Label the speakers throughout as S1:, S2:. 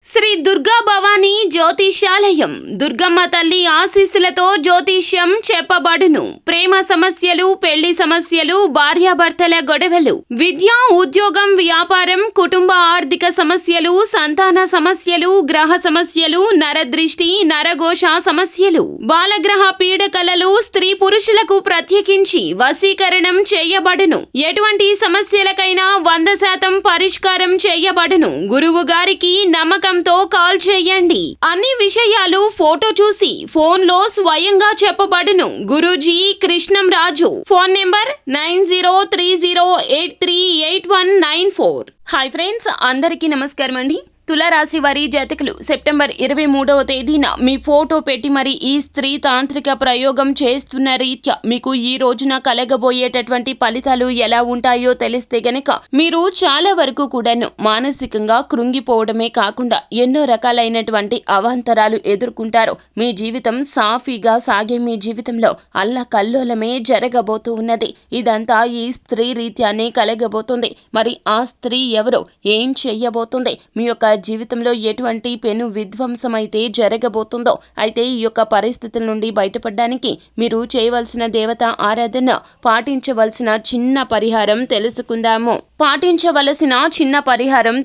S1: శ్రీ దుర్గా భవానీ జ్యోతిష్యాలయం దుర్గమ్మ తల్లి ఆశీస్సులతో జ్యోతిష్యం చెప్పబడును. ప్రేమ సమస్యలు, పెళ్లి సమస్యలు, భార్యాభర్తల గొడవలు, విద్య, ఉద్యోగం, వ్యాపారం, కుటుంబ ఆర్థిక సమస్యలు, సంతాన సమస్యలు, గ్రహ సమస్యలు, నరదృష్టి, నరఘోష సమస్యలు, బాలగ్రహ పీడకలలు, స్త్రీ పురుషులకు ప్రత్యేకించి వశీకరణం చేయబడును. ఎటువంటి సమస్యలకైనా 100% పరిష్కారం చేయబడును. గురువు గారికి నమ్మకంతో కాల్ చేయండి. అన్ని విషయాలు ఫోటో చూసి ఫోన్ లో స్వయంగా చెప్పబడును. Guruji Krishnam Raju. Phone number 9030838194. Hi friends, అందరికీ నమస్కారం అండి. తులారాశి వారి జాతకులు సెప్టెంబర్ 23వ తేదీన మీ ఫోటో పెట్టి మరి ఈ స్త్రీ తాంత్రిక ప్రయోగం చేస్తున్న రీత్యా మీకు ఈ రోజున కలగబోయేటటువంటి ఫలితాలు ఎలా ఉంటాయో తెలిస్తే గనక మీరు చాలా వరకు కూడాను మానసికంగా కృంగిపోవడమే కాకుండా ఎన్నో రకాలైనటువంటి అవాంతరాలు ఎదుర్కొంటారు. మీ జీవితం సాఫీగా సాగే మీ జీవితంలో అల్లకల్లోలమే జరగబోతూ ఉన్నది. ఇదంతా ఈ స్త్రీ రీత్యానే కలగబోతుంది. మరి ఆ స్త్రీ ఎవరో, ఏం చెయ్యబోతుంది, మీ యొక్క జీవితంలో ఎటువంటి పెను విధ్వంసం అయితే జరగబోతుందో, అయితే ఈ యొక్క పరిస్థితుల నుండి బయటపడడానికి మీరు చేయవలసిన దేవత ఆరాధన, పాటించవలసిన చిన్న పరిహారం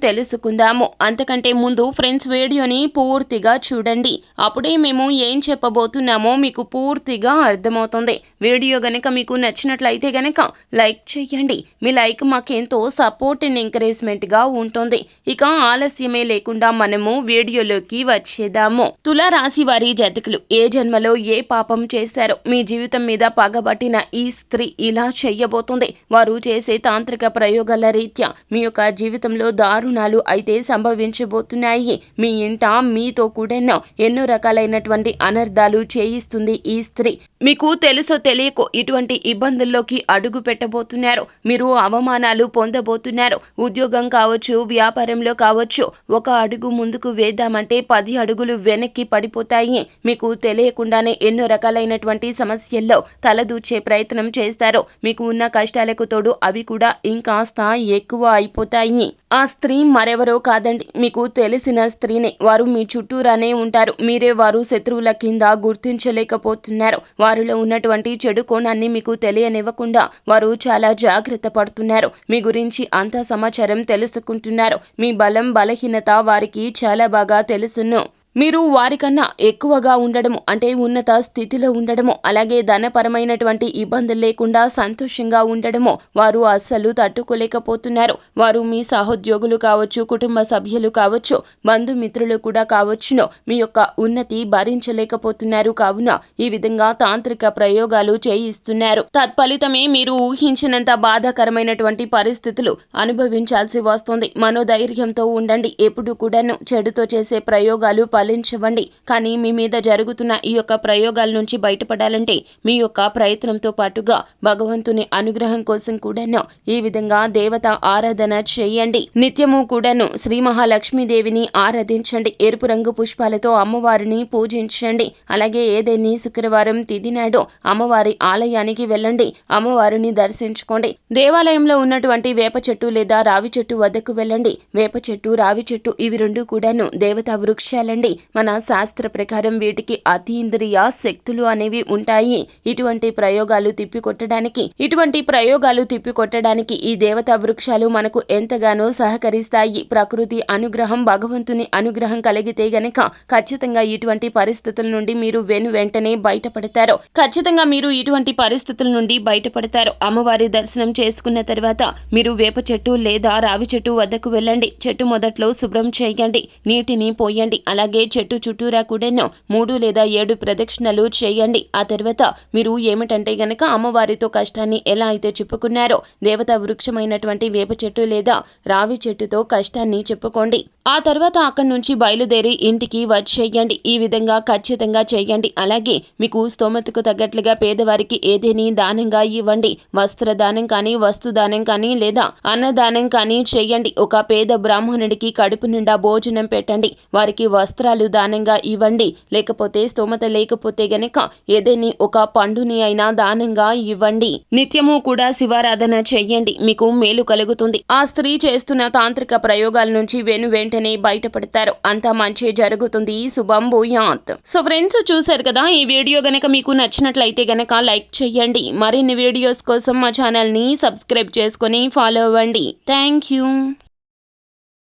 S1: తెలుసుకుందాము. అంతకంటే ముందు ఫ్రెండ్స్, వీడియోని పూర్తిగా చూడండి. అప్పుడే మేము ఏం చెప్పబోతున్నామో మీకు పూర్తిగా అర్థమవుతుంది. వీడియో గనక మీకు నచ్చినట్లయితే గనక లైక్ చేయండి. మీ లైక్ మాకెంతో సపోర్ట్ అండ్ ఎంకరేజ్మెంట్ గా ఉంటుంది. ఇక ఆలస్యమే లేకుండా మనము వీడియోలోకి వచ్చేద్దాము. తులారాశి వారి జాతకులు ఏ జన్మలో ఏ పాపం చేశారో మీ జీవితం మీద పగబట్టిన ఈ స్త్రీ ఇలా చెయ్యబోతుంది. వారు చేసే తాంత్రిక ప్రయోగాల రీత్యా మీ యొక్క జీవితంలో దారుణాలు అయితే సంభవించబోతున్నాయి. మీ ఇంట మీతో కూడా ఎన్నో రకాలైనటువంటి అనర్థాలు చేయిస్తుంది ఈ స్త్రీ. మీకు తెలుసో తెలియకో ఇటువంటి ఇబ్బందుల్లోకి అడుగు పెట్టబోతున్నారు. మీరు అవమానాలు పొందబోతున్నారు. ఉద్యోగం కావచ్చు, వ్యాపారంలో కావచ్చు, ఒక అడుగు ముందుకు వేద్దామంటే 10 అడుగులు వెనక్కి పడిపోతాయి. మీకు తెలియకుండానే ఎన్నో రకాలైనటువంటి సమస్యల్లో తలదూర్చే ప్రయత్నం చేస్తారు. మీకు ఉన్న కష్టాలకు తోడు అవి కూడా ఇంకాస్త ఎక్కువ అయిపోతాయి. ఆ స్త్రీ మరెవరో కాదండి, మీకు తెలిసిన స్త్రీనే. వారు మీ చుట్టూరానే ఉంటారు. మీరే వారు శత్రువుల కింద గుర్తించలేకపోతున్నారు. వారిలో ఉన్నటువంటి చెడు కోణాన్ని మీకు తెలియనివ్వకుండా వారు చాలా జాగ్రత్త పడుతున్నారు. మీ గురించి అంతా సమాచారం తెలుసుకుంటున్నారు. మీ బలం, బలహీనత వారికి చాలా బాగా తెలుసును. మీరు వారికన్నా ఎక్కువగా ఉండడము, అంటే ఉన్నత స్థితిలో ఉండడము, అలాగే ధనపరమైనటువంటి ఇబ్బందులు లేకుండా సంతోషంగా ఉండడము వారు అస్సలు తట్టుకోలేకపోతున్నారు. వారు మీ సహోద్యోగులు కావచ్చు, కుటుంబ సభ్యులు కావచ్చు, బంధుమిత్రులు కూడా కావచ్చును. మీ యొక్క ఉన్నతి భరించలేకపోతున్నారు. కావున ఈ విధంగా తాంత్రిక ప్రయోగాలు చేయిస్తున్నారు. తత్ఫలితమే మీరు ఊహించినంత బాధాకరమైనటువంటి పరిస్థితులు అనుభవించాల్సి వస్తుంది. మనోధైర్యంతో ఉండండి. ఎప్పుడు కూడాను చెడుతో చేసే ప్రయోగాలు ఫలించవండి. కానీ మీ మీద జరుగుతున్న ఈ యొక్క ప్రయోగాల నుంచి బయటపడాలంటే మీ యొక్క ప్రయత్నంతో పాటుగా భగవంతుని అనుగ్రహం కోసం కూడాను ఈ విధంగా దేవత ఆరాధన చేయండి. నిత్యము కూడాను శ్రీ మహాలక్ష్మీదేవిని ఆరాధించండి. ఎరుపు రంగు పుష్పాలతో అమ్మవారిని పూజించండి. అలాగే ఏదైనా శుక్రవారం తిథి నాడు అమ్మవారి ఆలయానికి వెళ్ళండి. అమ్మవారిని దర్శించుకోండి. దేవాలయంలో ఉన్నటువంటి వేప చెట్టు లేదా రావి చెట్టు వద్దకు వెళ్ళండి. వేప చెట్టు, రావి చెట్టు ఇవి రెండు కూడాను దేవతా వృక్షాలండి. మన శాస్త్ర ప్రకారం వీటికి అతీంద్రియ శక్తులు అనేవి ఉంటాయి. ఇటువంటి ప్రయోగాలు తిప్పికొట్టడానికి ఈ దేవతా వృక్షాలు మనకు ఎంతగానో సహకరిస్తాయి. ప్రకృతి అనుగ్రహం, భగవంతుని అనుగ్రహం కలిగితే గనక ఖచ్చితంగా ఇటువంటి పరిస్థితుల నుండి మీరు వెంటనే బయటపడతారు. అమ్మవారి దర్శనం చేసుకున్న తర్వాత మీరు వేప చెట్టు లేదా రావి చెట్టు వద్దకు వెళ్ళండి. చెట్టు మొదట్లో శుభ్రం చేయండి, నీటిని పోయండి. అలాగే చెట్టు చుట్టూరా కూడా 3 లేదా 7 ప్రదక్షిణలు చేయండి. ఆ తర్వాత మీరు ఏమిటంటే గనక అమ్మవారితో కష్టాన్ని ఎలా అయితే చెప్పుకున్నారో దేవతా వృక్షమైనటువంటి వేప చెట్టు లేదా రావి చెట్టుతో కష్టాన్ని చెప్పుకోండి. ఆ తర్వాత అక్కడి నుంచి బయలుదేరి ఇంటికి వచ్చేయండి. ఈ విధంగా ఖచ్చితంగా చేయండి. అలాగే మీకు స్తోమతకు తగ్గట్లుగా పేదవారికి ఏదేని దానంగా ఇవ్వండి. వస్త్రదానం కానీ, వస్తుదానం కానీ లేదా అన్నదానం కానీ చేయండి. ఒక పేద బ్రాహ్మణుడికి కడుపు నిండా భోజనం పెట్టండి. వారికి వస్త్రాలు ఉండ్రాలు దానంగా ఇవ్వండి. లేకపోతే స్తోమత లేకపోతే గనక ఏదేని ఒక పండుని అయినా దానంగా ఇవ్వండి. నిత్యము కూడా శివారాధన చెయ్యండి. మీకు మేలు కలుగుతుంది. ఆ స్త్రీ చేస్తున్న తాంత్రిక ప్రయోగాల నుంచి వెంటనే బయటపడతారు. అంతా మంచి జరుగుతుంది. శుభం భూయాత్. సో ఫ్రెండ్స్, చూశారు కదా, ఈ వీడియో గనక మీకు నచ్చినట్లయితే గనక లైక్ చేయండి. మరిన్ని వీడియోస్ కోసం మా ఛానల్ ని సబ్స్క్రైబ్ చేసుకొని ఫాలో అవ్వండి. Thank you.